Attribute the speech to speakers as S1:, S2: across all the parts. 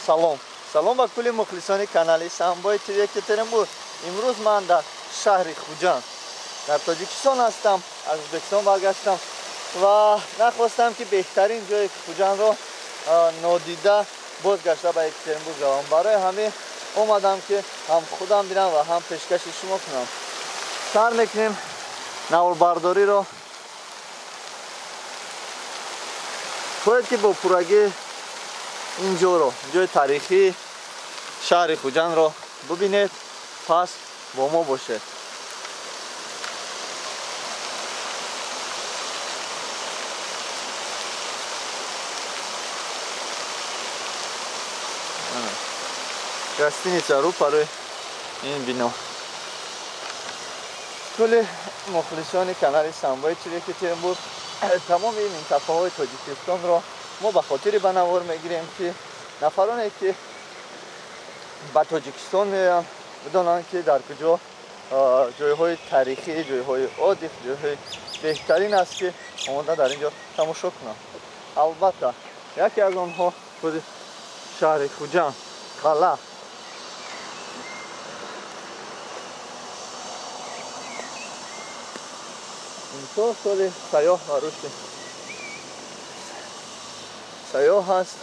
S1: салом ба кулли мухлисони канали Самбой ТВ Екатеринбург. имрӯз ман дар шаҳри Хуҷанд дар Тоҷикистон ҳастам. аз Ӯзбекистон баргаштам ва нахостам ки беҳтарин ҷои Хуҷандро нодида бозгашта ба Екатеринбург равам. барои ҳамин омадам ки ҳам худам бинам ва ҳам пешкаши шумо кунам. сар мекунем навбардориро. бояд ки бо пуррагӣ ин ҷоро, ҷои таърихии шаҳри Хуҷандро бубинед. пас бо мо бошед. гостиница рӯпарӯи ин бино. кулли мухлисони канали Самбои ТВ Екатеринбург, тамоми минтақаҳои Тоҷикистонро мо ба хотири ба навор мегирем ки нафароне ки ба Тоҷикистон меоянд бидонанд ки дар куҷо ҷойҳои таърихӣ, ҷойҳои оддих, ҷойҳои беҳтарин аст ки омода дар ин ҷо тамошо кунанд. албатта яке аз онҳо худи шаҳри Хуҷанд, қалъа. имсол соли сайёҳ ва рушди сайёҳ ҳаст.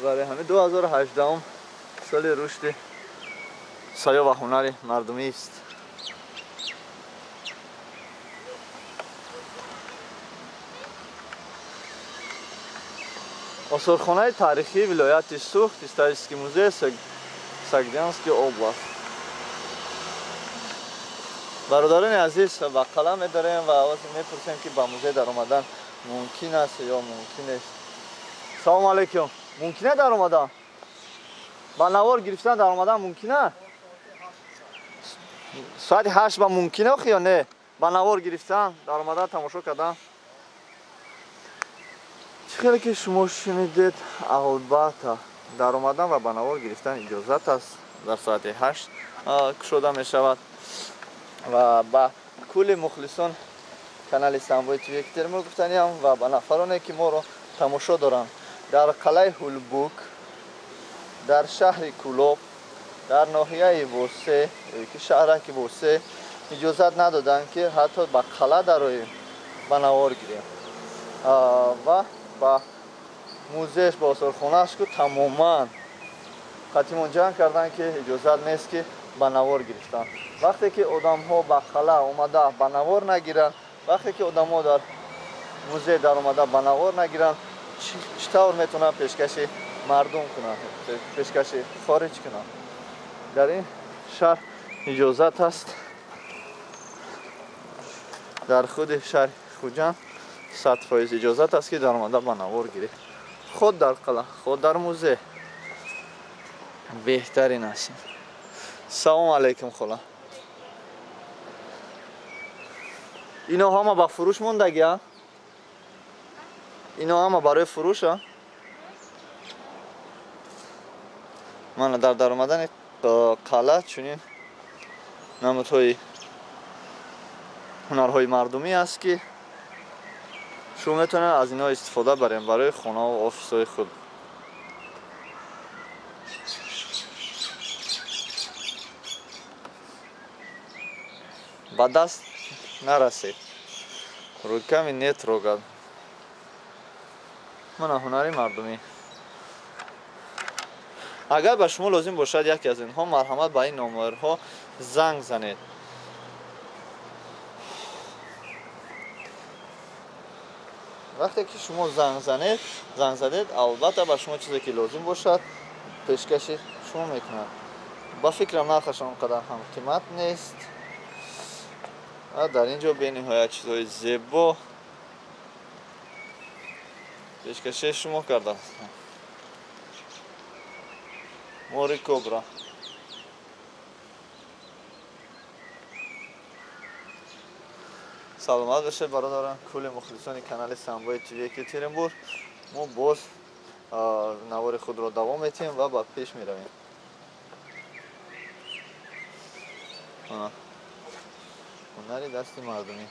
S1: барои ҳамин 2018 соли рушди сайёҳ ва ҳунари мардумист. осорхонаи таърихии вилояти Сурх, исторический музей Сагдианской области. бародарони азиз, ба қалам медорем ва мепурсем ки ба музей дар омадан мумкин аст ё мумкин нест. салому алайкум. мумкин аст дар омадан? ба навор гирифтан дар омадан мумкин аст? соати 8 ба мумкин аст ё не? ба навор гирифтан дар омадан тамошо кардан? чӣ хеле ки шумо шунидед, албатта дар омадан ва ба навор гирифтан иҷозат аст. дар соати 8 кушода мешавад. ва ба кулли мухлисон канали Самбои ТВ Екатеринбург гуфтаниям ва ба нафароне ки моро тамошо доранд дар қалъаи Ҳулбук, дар шаҳри Кӯлоб, дар ноҳияи Восе ё ки шаҳраки Восе иҷозат надоданд ки ҳатто ба қалъа дароем, ба навор гирем. ва ба музеяш, ба осорхонааш ку тамоман қатъимонҷанг карданд ки иҷозат нест ки ба навор гирифтан. вақте ки одамҳо ба қалъа омада ба навор нагиранд, вақте ки одамҳо дар музей дар омада ба навор нагиранд, чӣ тавр метавонанд пешкаши мардум кунанд, пешкаши хориҷ кунанд? дар ин шаҳр иҷозат аст. дар худи шаҳри Хуҷанд 100% иҷозат аст ки дар омада ба навор гирифт. худ дар қалъа, худ дар музей беҳтарин аст. салому алайкум хола. ино ҳама ба фурӯш мондагиа? ино ҳама барои фурӯша? мана дар даромадани қалъа чунин намудҳои ҳунарҳои мардумӣ аст ки шумо метавонед аз инҳо истифода барем барои хонаву офисҳои худ. ба даст нарасед, рӯйками нетро гад. мана ҳунари мардумӣ. агар ба шумо лозим бошад яке аз инҳо, марҳамат ба ин номерҳо занг занед. вақте ки шумо занг задед, албатта ба шумо чизе ки лозим бошад пешкаши шумо мекунад. ба фикрам нархашон он қадар ҳам қимат нест. дар ин ҷо бениҳоят чизҳои зебо пешкаши шумо кардаастанд. мори кобра. саломат бошед бародарон, кулли мухлисони канали Самбои ТВ Екатеринбург. мо боз навори худро давом метиҳем ва ба пеш меравем. ҳунари дасти мардумӣ.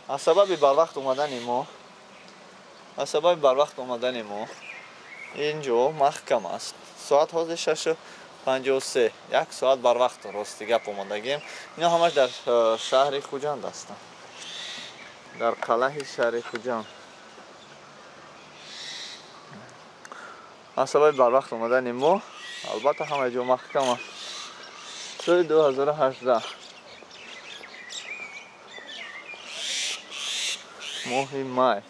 S1: از سبب بروقت اومدن ما اینجا محکم است. ساعت حاضر 6:53. یک ساعت بر وقت راستی گپ اومدگیم. اینا همش در شهر خوجند هستند. در قلعه شهر خوجند. از سبب بر وقت اومدن ما البته همه جا محکم است. سال 2018 ماه مای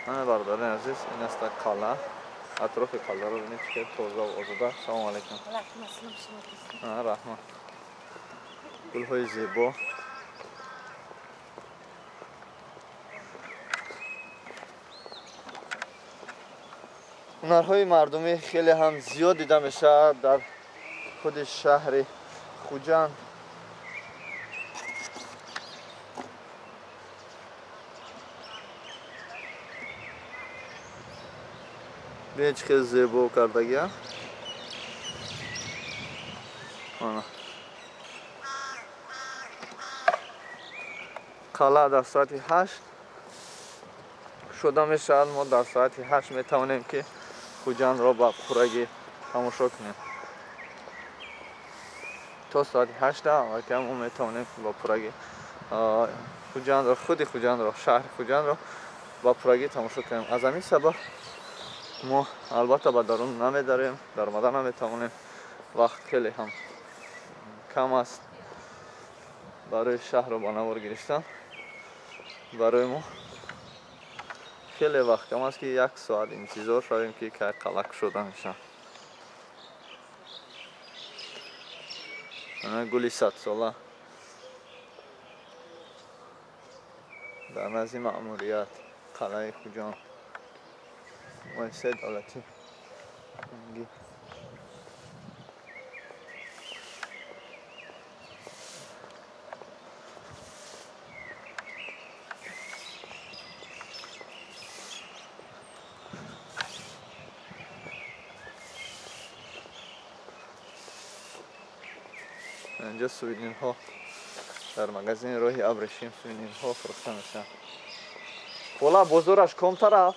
S1: همه بردارین عزیز. این است قلعه. اطراف قلعه رو ببینید که تازه و آزاده. سلام علیکم. رحمت. گل‌های زیبا. هنرهای مردمی خیلی هم زیاد دیده میشه در خود شهر خوجند. ببینید چه زیبا کردگی ها. قلعه در ساعت 8 شده میشه. ما در ساعت 8 میتوانیم که خوجند را با پورگی تماشا کنیم. تا ساعت 8 و که ما میتوانیم با پورگی خوجند را، خود خوجند را، شهر خوجند را با پورگی تماشا کنیم. از همین سبب ما البته به درون نمیداریم، در آمدن نمیتوانیم. وقت خیلی هم کم است برای شهر را با نوار گرفتن. برای ما خیلی وقت کم است که 1 ساعت انتظار شویم که قلعه شده میشه. گلی 100 ساله در نزد مأموریت قلعه خوجند مؤسسه دولتی. اینجا سوینیر ها در مغازین راه ابریشم سوینیر ها فروخته میشن. والا بازارش کم طرف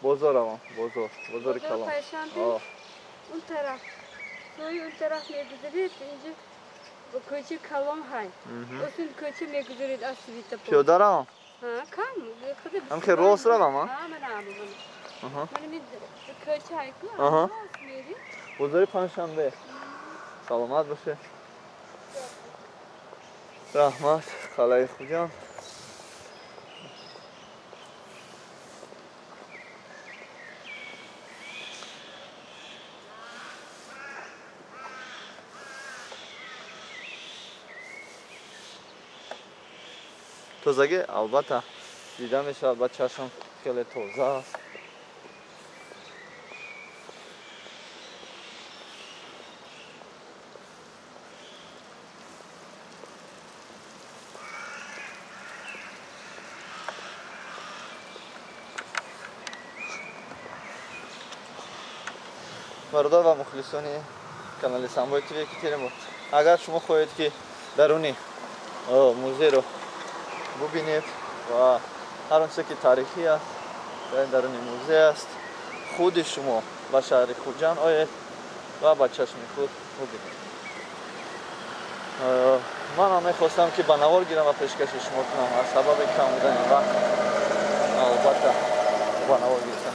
S1: بازار کلام
S2: اون طرف توی اون طرف میگذارید. اینجا با کوچه کلام های اون کوچه میگذارید از سویتا
S1: پیاده رو
S2: کم
S1: هم که راست رو من
S2: من کوچه های کلام میری
S1: بازار پنجشنبه. سلامت باشه. رحمت. قلعه خوجند. تازگی البته دیده میشه. بچه‌شون خیلی تازه است. برادر و مخلصان کانال سامبای تیوی که تیریم، اگر شما خواهید که درونی موزه رو ببینید و هر آنچه که تاریخی است در درون موزه است، خود شما به شهر خوجند آیید و با چشم خود ببینید. من هم میخواستم که به نوار گیرم و پیشکش شما کنم. از سبب کم بودن وقت البته به نوار گرفتم